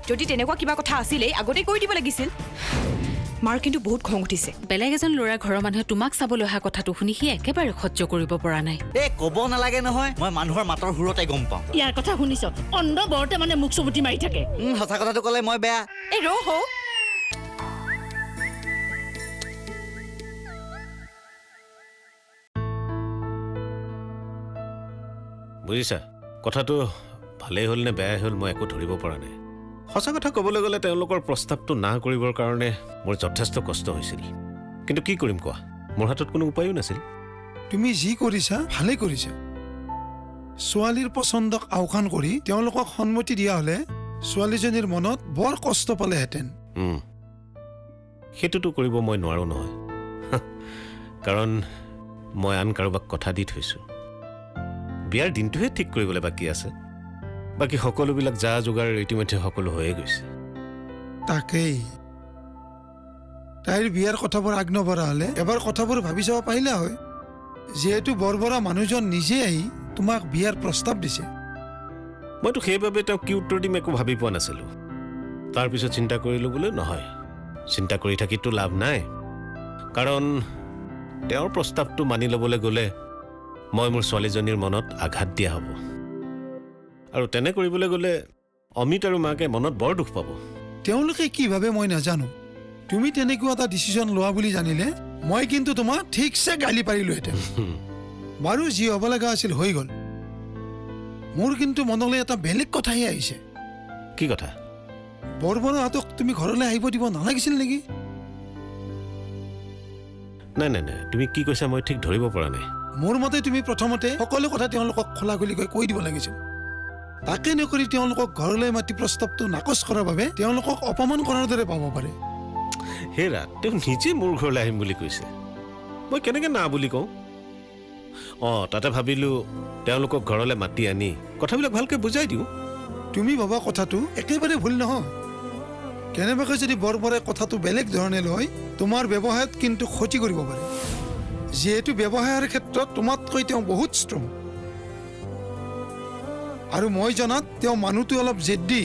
যদি তেনেকুৱা কিবা কথা আছিলেই আগতে কৈ দিব লাগিছিল মাৰ কিন্তু বহুত খং উঠিছে বেলেগ এজন ল'ৰা ঘৰৰ মানুহে তোমাক চাবলৈ অহা কথাটো শুনি সি একেবাৰে সহ্য কৰিব পৰা নাই ক'ব নালাগে নহয় মই মানুহৰ মাতৰ সুৰতে গম পাওঁ ইয়াৰ কথা শুনিছ অন্ধ বৰতে মানে মুখ চুমুটি মাৰি থাকে সঁচা কথাটো ক'লে মই বেয়া এই ৰ হৌ বুজিছা কথাটো ভালেই হ'ল নে বেয়াই হ'ল মই একো ধৰিব পৰা নাই সঁচা কথা ক'বলৈ গ'লে তেওঁলোকৰ প্ৰস্তাৱটো না কৰিবৰ কাৰণে মোৰ যথেষ্ট কষ্ট হৈছিল কিন্তু কি কৰিম কোৱা মোৰ হাতত কোনো উপায়ো নাছিল তুমি যি কৰিছা ভালেই কৰিছা ছোৱালীৰ পচন্দক আওকাণ কৰি তেওঁলোকক সন্মতি দিয়া হ'লে ছোৱালীজনীৰ মনত বৰ কষ্ট পালেহেঁতেন সেইটোতো কৰিব মই নোৱাৰো নহয় কাৰণ মই আন কাৰোবাক কথা দি থৈছোঁ বিয়াৰ দিনটোহে ঠিক কৰিবলৈ বাকী আছে বাকী সকলোবিলাক যা যোগাৰ ইতিমধ্যে সকলো হৈয়ে গৈছে তাকেই তাইৰ বিয়াৰ কথাবোৰ আগ নবঢ়া হ'লে এবাৰ কথাবোৰ ভাবি চাব পাৰিলে হয় যিহেতু বৰবৰা মানুহজন নিজে আহি তোমাক বিয়াৰ প্ৰস্তাৱ দিছে মইতো সেইবাবে তেওঁক কি উত্তৰ দিম একো ভাবি পোৱা নাছিলোঁ তাৰপিছত চিন্তা কৰিলোঁ বোলে নহয় চিন্তা কৰি থাকিতো লাভ নাই কাৰণ তেওঁৰ প্ৰস্তাৱটো মানি ল'বলৈ গ'লে মই মোৰ ছোৱালীজনীৰ মনত আঘাত দিয়া হ'ব আৰু তেনে কৰিবলৈ গ'লে অমিত আৰু মাকে মনত বৰ দুখ পাব তেওঁলোকে কি ভাবে মই নাজানো তুমি তেনেকুৱা এটা ডিচিশ্যন লোৱা বুলি জানিলে মই কিন্তু তোমাক ঠিকছে গালি পাৰিলোহেঁতেন বাৰু যি হ'ব লগা আছিল হৈ গ'ল মোৰ কিন্তু মনলৈ এটা বেলেগ কথাহে আহিছে কি কথা বৰবৰাহঁতক তুমি ঘৰলৈ আহিব দিব নালাগিছিল নেকি নাই নাই নাই তুমি কি কৈছা মই ঠিক ধৰিব পৰা নাই মোৰ মতে তুমি প্ৰথমতে সকলো কথা তেওঁলোকক খোলাখুলিকৈ কৈ দিব লাগিছিল তাকে নকৰি তেওঁলোকক ঘৰলৈ মাতি প্ৰস্তাৱটো নাকচ কৰাৰ বাবে তেওঁলোকক অপমান কৰাৰ দৰে পাব পাৰে হেৰা তেওঁ নিজে মোৰ ঘৰলৈ আহিম বুলি কৈছে মই কেনেকৈ না বুলি কওঁ তাতে ভাবিলোঁ তেওঁলোকক ঘৰলৈ মাতি আনি কথাবিলাক ভালকৈ বুজাই দিওঁ তুমি ভবা কথাটো একেবাৰে ভুল নহয় কেনেবাকৈ যদি বৰবৰাই কথাটো বেলেগ ধৰণে লয় তোমাৰ ব্যৱসায়ত কিন্তু ক্ষতি কৰিব পাৰে যিহেতু ব্যৱসায়ৰ ক্ষেত্ৰত তোমাতকৈ তেওঁ বহুত ষ্ট্ৰং আৰু মই জনাত তেওঁ মানুহটো অলপ জেদ্দি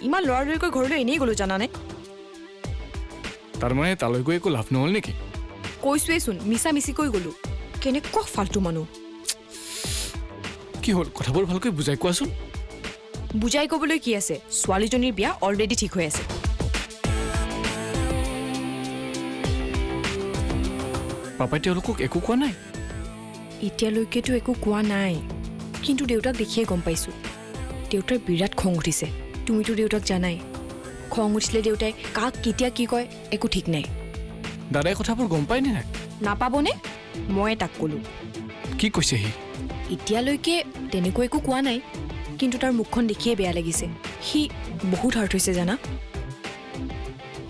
ইমান লৰালৰিকৈ ঘৰলৈ এনেই গ'লো জানানে তাৰমানে তালৈ গৈ একো লাভ নহ'ল নেকি কৈছোৱেচোন মিছা মিছিকৈ গ'লো কেনেকুৱা ফাল্টু মানুহ কি হ'ল কথাবোৰ ভালকৈ বুজাই কোৱাচোন বুজাই ক'বলৈ কি আছে ছোৱালীজনীৰ বিয়া অলৰেডি ঠিক হৈ আছে পাপাই তেওঁলোকক একো কোৱা নাই এতিয়ালৈকেতো একো কোৱা নাই কিন্তু দেউতাক দেখিয়ে গম পাইছোঁ দেউতাৰ বিৰাট খং উঠিছে তুমিতো দেউতাক জানাই খং উঠিলে দেউতাই কাক কেতিয়া কি কয় একো ঠিক নাই দাদাই কথাবোৰ গম পায়নে নাই নাপাবনে মই তাক ক'লোঁ কি কৈছে সি এতিয়ালৈকে তেনেকৈ একো কোৱা নাই কিন্তু তাৰ মুখখন দেখিয়ে বেয়া লাগিছে সি বহুত হাৰ্ট হৈছে জানা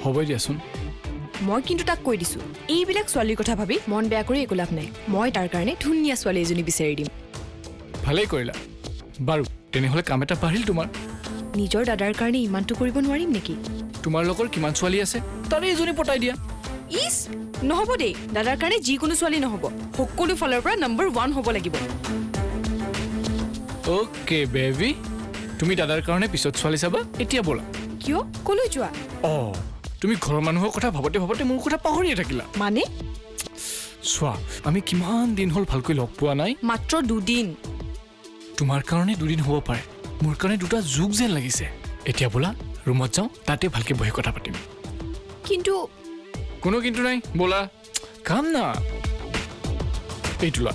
হ'ব দিয়াচোন মই কিন্তু তাক কৈ দিছোঁ এইবিলাক ছোৱালীৰ কথা ভাবি মন বেয়া কৰি একো লাভ নাই মই তাৰ কাৰণে ধুনীয়া ছোৱালী এজনী বিচাৰি দিম ভালেই কৰিলা বাৰু তেনেহ'লে কাম এটা বাঢ়িল তোমাৰ নিজৰ দাদাৰ কাৰণে ইমানটো কৰিব নোৱাৰিম নেকি তোমাৰ লগৰ কিমান ছোৱালী আছে তাৰে এজনী পটাই দিয়া ইছ নহ'ব দেই দাদাৰ কাৰণে যিকোনো ছোৱালী নহ'ব সকলো ফালৰ পৰা নম্বৰ 1 হ'ব লাগিব অ'কে বেবি তুমি দাদাৰ কাৰণে পিছত ছোৱালী চাবা এতিয়া ব'লা কিয় ক'লৈ যোৱা তুমি ঘৰৰ মানুহৰ কথা ভাবতে ভাবতে মোৰ কথা পাহৰিয়ে থাকিলা মানে চোৱা আমি কিমান দিন হ'ল ভালকৈ লগ পোৱা নাই মাত্ৰ 2 দিন তোমাৰ কাৰণে 2 দিন হ'ব পাৰে মোৰ কাৰণে 2টা যুগ যেন লাগিছে এতিয়া ব'লা ৰুমত যাওঁ তাতে ভালকৈ বহি কথা পাতিম কিন্তু কোনো কিন্তু নাই ব'লা কাম না এইটো লোৱা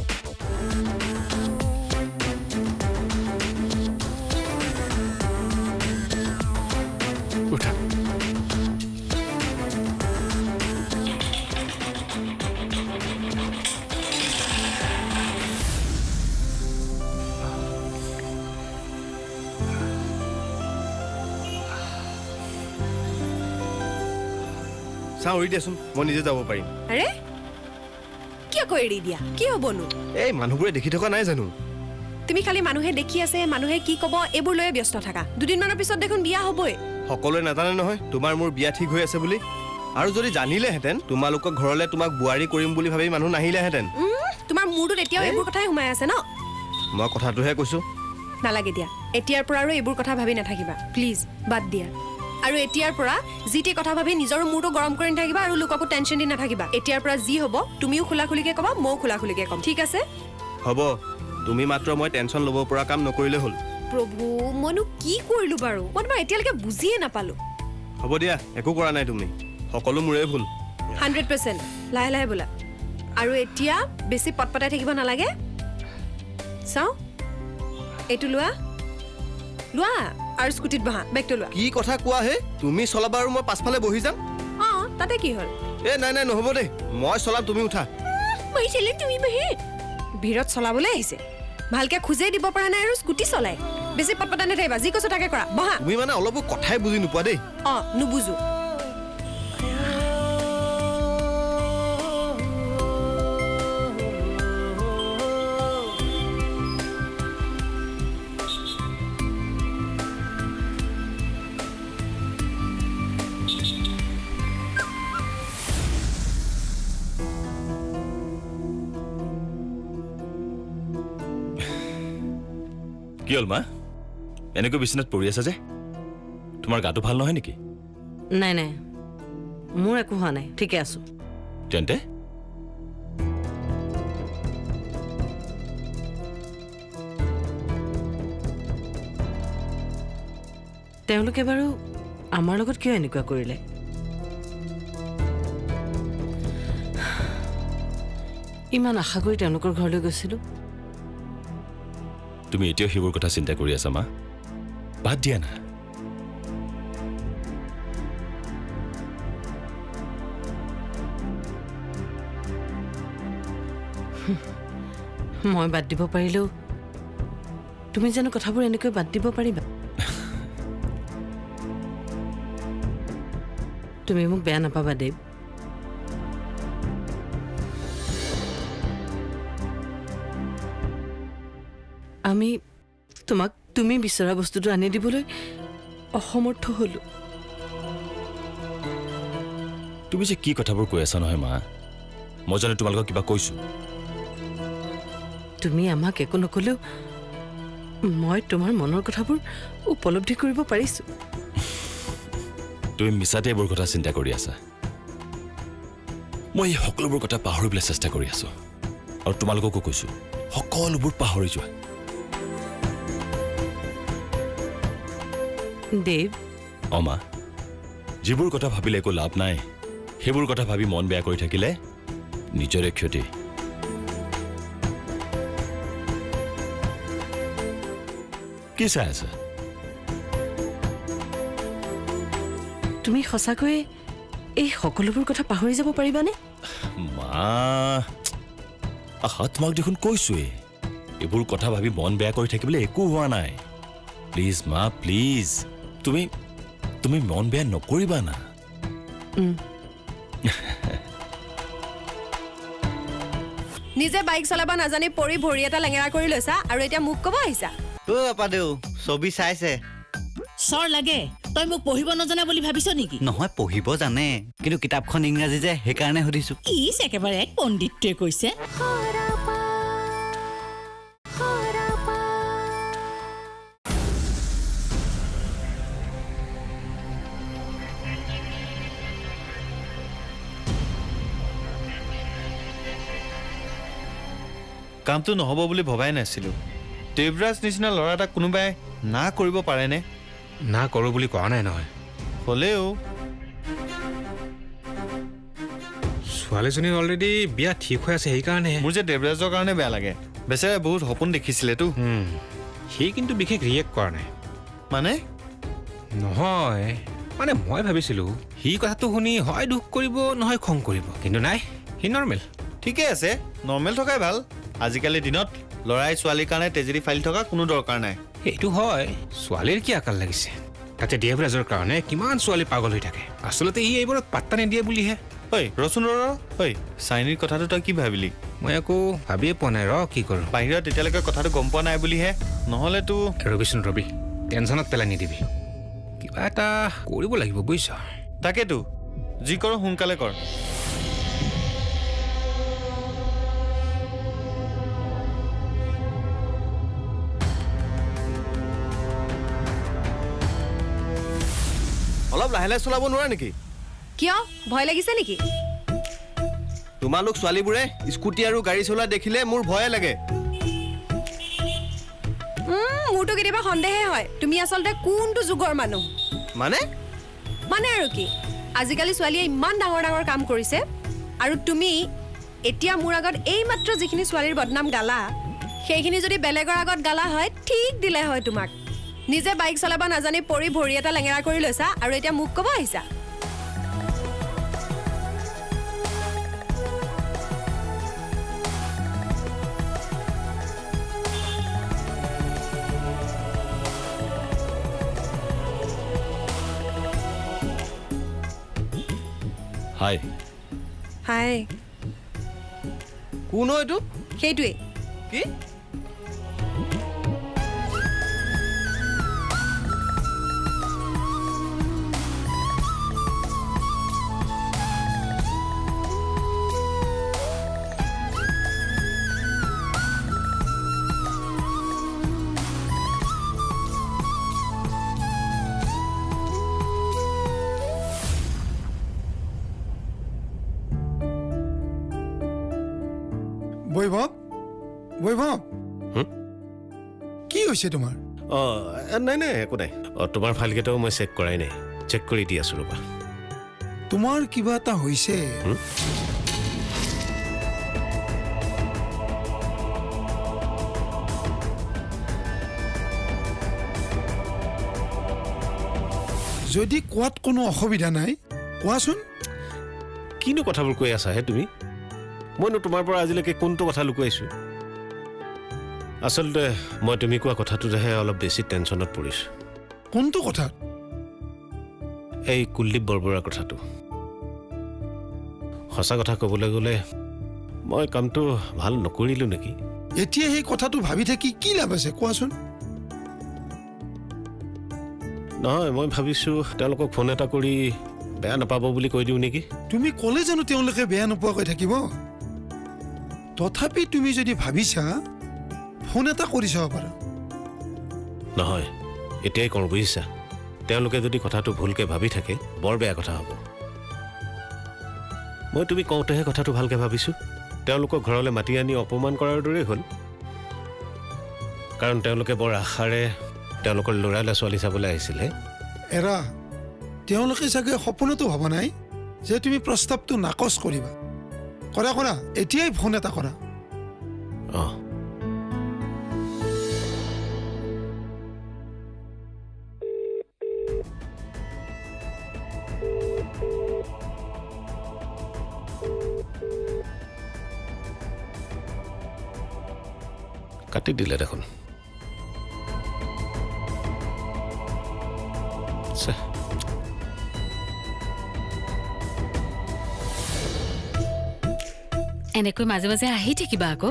উঠা চাওঁ এৰি দিয়াচোন মই নিজে যাব পাৰিম আৰে কিয় কৈ এৰি দিয়া কি হ'বনো এই মানুহবোৰে দেখি থকা নাই জানো তুমি খালি মানুহে দেখি আছে মানুহে কি ক'ব এইবোৰ লৈয়ে ব্যস্ত থাকা দুদিনমানৰ পিছত দেখোন বিয়া হ'বই সকলোৱে নাজানে নহয় তোমাৰ মোৰ বিয়া ঠিক হৈ আছে বুলি আৰু যদি জানিলেহেঁতেন তোমালোকৰ ঘৰলৈ তোমাক বোৱাৰী কৰিম বুলি ভাবি মানুহ নাহিলেহেঁতেন তোমাৰ মূৰটোত এতিয়াও এইবোৰ কথাই সোমাই আছে ন মই কথাটোহে কৈছোঁ নালাগে দিয়া এতিয়াৰ পৰা আৰু এইবোৰ কথা ভাবি নাথাকিবা প্লিজ বাদ দিয়া আৰু এতিয়াৰ পৰা যিটি কথা ভাবি নিজৰ মূৰটো গৰম কৰি নাথাকিবা আৰু লোককো টেনশ্যন দি নাথাকিবা এতিয়াৰ পৰা যি হ'ব তুমিও খোলাখুলিকে ক'বা ময়ো খোলাখুলিকে ক'ম ঠিক আছে হ'ব তুমি মাত্ৰ মই টেনশ্যন ল'ব পৰা কাম নকৰিলে হ'ল প্ৰভু মইনো কি কৰিলো বাৰু মই তোমাৰ এতিয়ালৈকে বুজিয়ে নাপালো হ'ব দিয়া একো কৰা নাই তুমি সকলো মোৰে ভুল 100% লাহে লাহে বোলা আৰু এতিয়া বেছি পটপটাই থাকিব নালাগে চাওঁ এইটো লোৱা লোৱা আৰু স্কুটিত বহা বেগটো লোৱা কি কথা কোৱা হে তুমি চলাবা আৰু মই পাছফালে বহি যাম অঁ তাতে কি হ'ল নাই নহ'ব দেই মই চলাম তুমি উঠা মই চেলে তুমি বহি ভিৰত চলাবলৈ আহিছে ভালকে খুজেই দিব পৰা নাই আৰু স্কুটি চলাই বেছি পটপটাই নাথাকিবা যি কৈছো তাকে কৰা বহা তুমি মানে অলপো কথাই বুজি নোপোৱা দেই অঁ নুবুজো কি হ'ল মা এনেকৈ বিচনাত পৰি আছা যে তোমাৰ গাটো ভাল নহয় নেকি নাই নাই মোৰ একো হোৱা নাই ঠিকে আছো তেন্তে তেওঁলোকে বাৰু আমাৰ লগত কিয় এনেকুৱা কৰিলে ইমান আশা কৰি তেওঁলোকৰ ঘৰলৈ গৈছিলোঁ তুমি এতিয়াও সেইবোৰ কথা চিন্তা কৰি আছা মা বাদ দিয়া না মই বাদ দিব পাৰিলেও তুমি জানো কথাবোৰ এনেকৈ বাদ দিব পাৰিবা তুমি মোক বেয়া নাপাবা দেৱ আমি তোমাক তুমি বিচৰা বস্তুটো আনি দিবলৈ অসমৰ্থ হলো তুমি যে কি কথাবোৰ কৈ আছা নহয় মা মই জানো তোমালোকক কিবা কৈছো তুমি আমাক একো নকলেও মই তোমাৰ মনৰ কথাবোৰ উপলব্ধি কৰিব পাৰিছো তুমি মিছাতে এইবোৰ কথা চিন্তা কৰি আছা মই এই সকলোবোৰ কথা পাহৰিবলৈ চেষ্টা কৰি আছো আৰু তোমালোককো কৈছো সকলোবোৰ পাহৰি যোৱা দেৱ অমা যিবোৰ কথা ভাবিলে একো লাভ নাই সেইবোৰ কথা ভাবি মন বেয়া কৰি থাকিলে নিজৰে ক্ষতি কি চাই আছা তুমি সঁচাকৈয়ে এই সকলোবোৰ কথা পাহৰি যাব পাৰিবানে মা তোমাক দেখোন কৈছোৱেই এইবোৰ কথা ভাবি মন বেয়া কৰি থাকিবলৈ একো হোৱা নাই প্লিজ মা প্লিজ তুমি তুমি মন বেয়া নকৰিবা না নিজে বাইক চলাব নাজানি পৰি ভৰি এটা লেঙেৰা কৰি লৈছা আৰু এতিয়া মোক ক'ব আহিছা আপা দেউ ছবি চাইছে চৰ লাগে তই মোক পঢ়িব নজনা বুলি ভাবিছ নেকি নহয় পঢ়িব জানে কিন্তু কিতাপখন ইংৰাজী যে সেইকাৰণে সুধিছো ইছ একেবাৰে এক পণ্ডিতটোৱে কৈছে কামটো নহ'ব বুলি ভবাই নাছিলো দেৱৰাজ নিচিনা ল'ৰা এটা কোনোবাই না কৰিব পাৰেনে না কৰোঁ বুলি কোৱা নাই নহয় হ'লেও ছোৱালীজনীৰ অলৰেডি বিয়া ঠিক হৈ আছে সেইকাৰণে মোৰ যে দেৱৰাজৰ কাৰণে বেয়া লাগে বেচেৰাই বহুত সপোন দেখিছিলেতো সি কিন্তু বিশেষ ৰিয়েক্ট কৰা নাই মানে নহয় মানে মই ভাবিছিলোঁ সি কথাটো শুনি হয় দুখ কৰিব নহয় খং কৰিব কিন্তু নাই সি নৰ্মেল ঠিকে আছে নৰ্মেল থকাই ভাল আজিকালি দিনত ল'ৰাই ছোৱালীৰ কাৰণে তেজেৰি ফাইল থকা কোনো দৰকাৰ নাই সেইটো হয় ছোৱালীৰ কি আকাল লাগিছে তাতে দেৱৰাজৰ কাৰণে কিমান ছোৱালী পাগল হৈ থাকে আচলতে সি এইবোৰত পাত্তা নিদিয়ে বুলিহে ঐ ৰচোন ঐ চাইনীৰ কথাটো তই কি ভাবিলি মই একো ভাবিয়ে পোৱা নাই কি কৰোঁ বাহিৰত এতিয়ালৈকে কথাটো গম পোৱা নাই বুলিহে নহ'লেতো ৰবিচোন ৰবি টেনশ্যনত পেলাই নিদিবি কিবা এটা কৰিব লাগিব বুজিছ তাকেতো যি কৰ সোনকালে কৰ অলপ লাহে লাহে চলাব নোৱাৰা নেকি কিয় ভয় লাগিছে নেকি তোমালোক ছোৱালীবোৰে স্কুটি আৰু গাড়ী চলোৱা দেখিলে মোৰ ভয়ে লাগে মোৰতো কেতিয়াবা সন্দেহে হয় তুমি আচলতে কোনটো যুগৰ মানুহ মানে আৰু কি আজিকালি ছোৱালীয়ে ইমান ডাঙৰ ডাঙৰ কাম কৰিছে আৰু তুমি এতিয়া মোৰ আগত এইমাত্ৰ যিখিনি ছোৱালীৰ বদনাম গালা সেইখিনি যদি বেলেগৰ আগত গালা হয় ঠিক দিলে হয় তোমাক নিজে বাইক চলাব নাজানি পৰি ভৰি এটা লেঙেৰা কৰি লৈছা আৰু এতিয়া মোক ক'ব আহিছা হাই হাই কোন হয় এইটো সেইটোৱে কি বৈভৱ কি হৈছে তোমাৰ নাই একো নাই তোমাৰ ফাইলকেইটাও মই চেক কৰাই নাই চেক কৰি দি আছোঁ ৰ'বা তোমাৰ কিবা এটা হৈছে যদি কোৱাত কোনো অসুবিধা নাই কোৱাচোন কিনো কথাবোৰ কৈ আছা হে তুমি মইনো তোমাৰ পৰা আজিলৈকে কোনটো কথা লুকুৱাইছোঁ আচলতে মই তুমি কোৱা কথাটোতেহে অলপ বেছি টেনশ্যনত পৰিছোঁ কোনটো কথা এই কুলদীপ বৰবৰাৰ কথাটো সঁচা কথা ক'বলৈ গ'লে মই কামটো ভাল নকৰিলোঁ নেকি এতিয়া সেই কথাটো ভাবি থাকি কি লাভ আছে কোৱাচোন নহয় মই ভাবিছোঁ তেওঁলোকক ফোন এটা কৰি বেয়া নাপাব বুলি কৈ দিওঁ নেকি তুমি ক'লে জানো তেওঁলোকে বেয়া নোপোৱাকৈ থাকিব তথাপি তুমি যদি ভাবিছা ফোন এটা কৰি চাব পাৰা নহয় এতিয়াই কওঁ বুজিছা তেওঁলোকে যদি কথাটো ভুলকৈ ভাবি থাকে বৰ বেয়া কথা হ'ব মই তুমি কওঁতেহে কথাটো ভালকৈ ভাবিছোঁ তেওঁলোকক ঘৰলৈ মাতি আনি অপমান কৰাৰ দৰেই হ'ল কাৰণ তেওঁলোকে বৰ আশাৰে তেওঁলোকৰ ল'ৰা ছোৱালী চাবলৈ আহিছিলে এৰা তেওঁলোকে চাগে সপোনতো ভবা নাই যে তুমি প্ৰস্তাৱটো নাকচ কৰিবা কৰা এতিয়াই ফোন এটা কৰা অঁ কাটি দিলে দেখোন এনেকৈ মাজে মাজে আহি থাকিবা আকৌ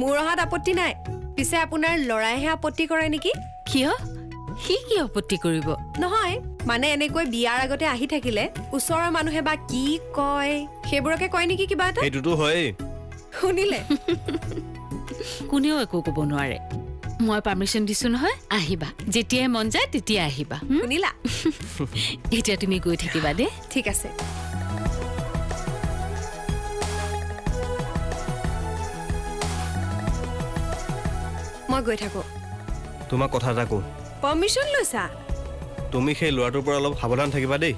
মোৰ অহাত আপত্তি নাই পিছে আপোনাৰ ল'ৰাইহে আপত্তি কৰে নেকি কিয় সি কি আপত্তি কৰিব নহয় মানে এনেকৈ বিয়াৰ আগতে আহি থাকিলে ওচৰৰ মানুহে বা কি কয় সেইবোৰকে কয় নেকি কিবা এটা এইটোতো হয়েই শুনিলে কোনেও একো ক'ব নোৱাৰে মই পাৰ্মিশ্যন দিছো নহয় আহিবা যেতিয়াই মন যায় তেতিয়া আহিবা শুনিলা এতিয়া তুমি গৈ থাকিবা দে ঠিক আছে মই গৈ থাকো তোমাক কথা এটা কওঁ পাৰ্মিশ্যন লৈছা তুমি সেই ল'ৰাটোৰ পৰা অলপ সাৱধান থাকিবা দেই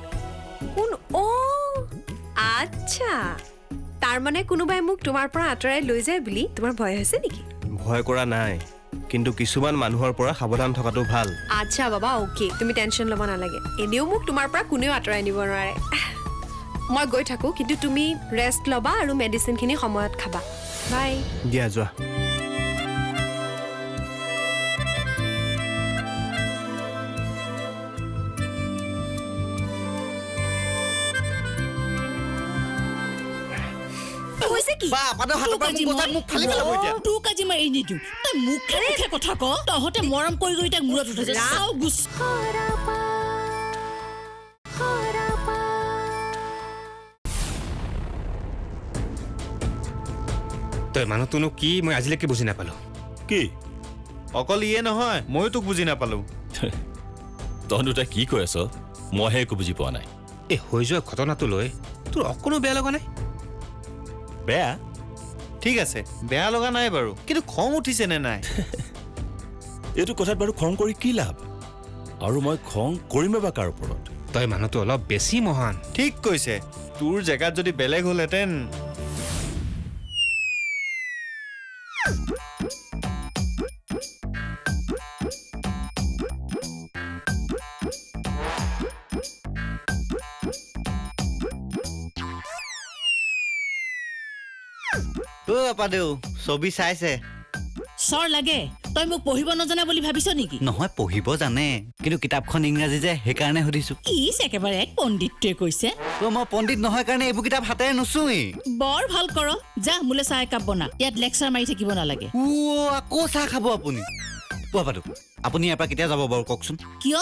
কোন আচ্ছা তাৰ মানে কোনোবাই মোক তোমাৰ পৰা আঁতৰাই লৈ যায় বুলি তোমাৰ ভয় হৈছে নেকি ভয় কৰা নাই কিন্তু কিছুমান মানুহৰ পৰা সাৱধান থকাটো ভাল আচ্ছা বাবা ওকে তুমি টেনশ্যন ল'ব নালাগে এনেও মোক তোমাৰ পৰা কোনেও আঁতৰাই নিব নোৱাৰে মই গৈ থাকো কিন্তু তুমি ৰেষ্ট ল'বা আৰু মেডিচিনখিনি সময়ত খাবা বাই দিয়া যোৱা হৈছে কি? বা আপাতৰ হাতৰ পৰা মোক বচাই মোক ফালি পেলাব এতিয়া। তোক আজি মই এৰি নিদিওঁ। তই মুখে মুখে কথা ক। তহঁতে মৰম কৰি কৰি তাক মূৰত উঠাইছে। চাও গুচ। তই মানুহটোনো কি মই আজিলৈকে বুজি নাপালো। কি অকল ইয়ে নহয় ময়ো তোক বুজি নাপালো। তহঁত দুটা কি কৈ আছ মইহে একো বুজি পোৱা নাই। এই হৈ যোৱা ঘটনাটো লৈ তোৰ অকণো বেয়া লগা নাই? বেয়া ঠিক আছে বেয়া লগা নাই বাৰু, কিন্তু খং উঠিছে নে নাই? এইটো কথাত বাৰু খং কৰি কি লাভ? আৰু মই খং কৰিমে বা কাৰ ওপৰত? তই মানুহটো অলপ বেছি মহান। ঠিক কৈছে, তোৰ জেগাত যদি বেলেগ হ'লহেঁতেন। আপাদেউ ছবি চাইছে? চৰ লাগে। তই মোক পঢ়িব নজনা বুলি ভাবিছ নেকি? নহয় পঢ়িব জানে, কিন্তু কিতাপখন ইংৰাজী যে সেইকাৰণে সুধিছো। ইছ একেবাৰে এক পণ্ডিতটোৱে কৈছে। মই পণ্ডিত নহয় কাৰণে এইবোৰ কিতাপ হাতেৰে নুচুৱেই। বৰ ভাল কৰ, যা মোলে চাহ একাপ বনা। ইয়াত লেকচাৰ মাৰি থাকিব নালাগে। আকৌ চাহ খাব আপুনি? আপাদেউ আপুনি ইয়াৰ পৰা কেতিয়া যাব বাৰু কওকচোন? কিয়?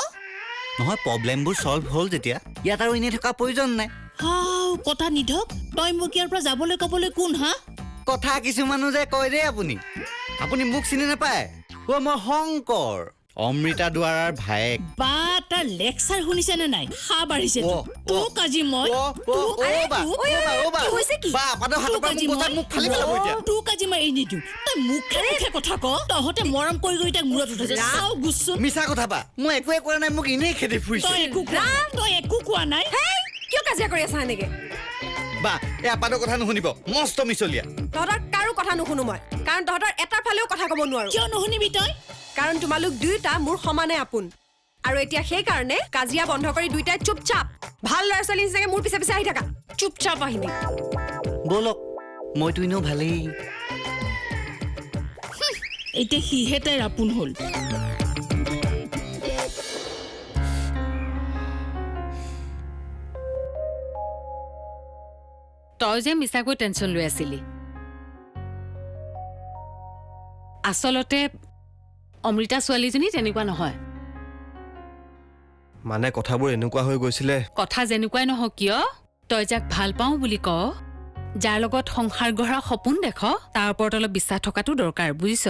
নহয় প্ৰব্লেমবোৰ চল্ভ হ'ল যেতিয়া ইয়াত আৰু এনেই থকা প্ৰয়োজন নাই। হাও কথা নিধক, তই মোক ইয়াৰ পৰা যাবলৈ ক'বলৈ কোন হা? কথা কিছুমানো যে কয় দেই আপুনি। আপুনি মোক চিনি নাপায়? মই শংকৰ, অমৃতা দুৱাৰাৰ ভায়েক। বা তাৰ লেকচাৰ শুনিছে নে নাই? হা বাঢ়িছে তোক আজি মই তোক আজি মই এৰি নিদিওঁ। তই মুখে মুখে কথা ক। তহঁতে মৰম কৰি কৰি তাক মূৰত উঠাইছে। চাও গুচোন। মিছা কথা বা মই একোৱে কৰা নাই, মোক এনেই খেদি ফুৰিছে। তই একো কোৱা নাই। কিয় কাজিয়া কৰি আছা এনেকে? বা এই আপাতৰ কথা নুশুনিব, মস্ত মিছলীয়া। তহঁতৰ কাৰো কথা নুশুনো মই, কাৰণ তহঁতৰ এটাৰ ফালেও কথা ক'ব নোৱাৰো। কিয় নুশুনিবি তই? কাৰণ তোমালোক দুয়োটা মোৰ সমানে আপোন। আৰু এতিয়া সেইকাৰণে কাজিয়া বন্ধ কৰি দুয়োটাই চুপচাপ ভাল ল'ৰা ছোৱালী নিচিনাকে মোৰ পিছে পিছে আহি থাকা। চুপচাপ আহিবি। ব'লক, মইতো এনেও ভালেই। এতিয়া সিহে তাইৰ আপোন হ'ল। তই যে মিছাকৈ টেনশ্যন লৈ আছিলি, আচলতে অমৃতা ছোৱালীজনী তেনেকুৱা নহয়। মানে কথাবোৰ এনেকুৱা হৈ গৈছিলে। কথা যেনেকুৱাই নহওক কিয়, তই যাক ভাল পাওঁ বুলি ক, যাৰ লগত সংসাৰ গঢ়া সপোন দেখ, তাৰ ওপৰত অলপ বিশ্বাস থকাটো দৰকাৰ, বুজিছ?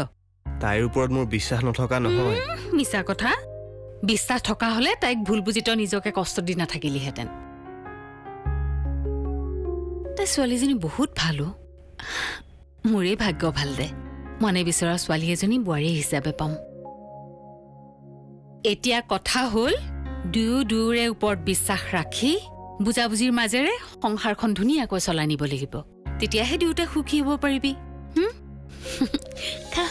তাইৰ ওপৰত মোৰ বিশ্বাস নথকা নহয়। মিছা কথা। বিশ্বাস থকা হলে তাইক ভুল বুজি তই নিজকে কষ্ট দি নাথাকিলিহেঁতেন। তাই ছোৱালীজনী বহুত ভালো। মোৰেই ভাগ্য ভাল দে, মনে বিচৰা ছোৱালী এজনী বোৱাৰী হিচাপে পাম। এতিয়া কথা হ'ল দুয়োৰে ওপৰত বিশ্বাস ৰাখি বুজাবুজিৰ মাজেৰে সংসাৰখন ধুনীয়াকৈ চলাই নিব লাগিব। তেতিয়াহে দুয়োটা সুখী হ'ব পাৰিবি। খা।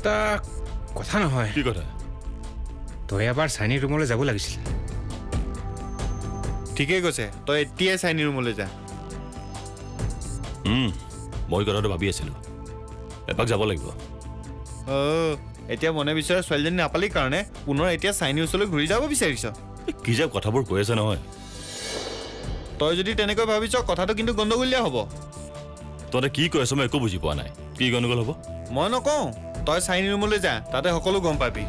এটা কথা নহয়। কি কথা? তই এবাৰ চাইনি ৰুমলৈ যাব লাগিছিল। ঠিকেই কৈছে, তই এতিয়াই চাইনি ৰুমলৈ যা। মই কথাটো ভাবি আছিলো, এপাক যাব লাগিব। এতিয়া মনে বিচৰা ছোৱালীজনী নাপালি কাৰণে পুনৰ এতিয়া চাইনি ওচৰলৈ ঘূৰি যাব বিচাৰিছ? কি যে কথাবোৰ কৈ আছে নহয়। তই যদি তেনেকৈ ভাবিছ কথাটো কিন্তু গণ্ডগোলীয়া হ'ব। তহঁতে কি কৈ আছ মই একো বুজি পোৱা নাই। কি গণ্ডগোল হ'ব? মই নকওঁ, তই চাইনি ৰুমলৈ যা, তাতে সকলো গম পাবি।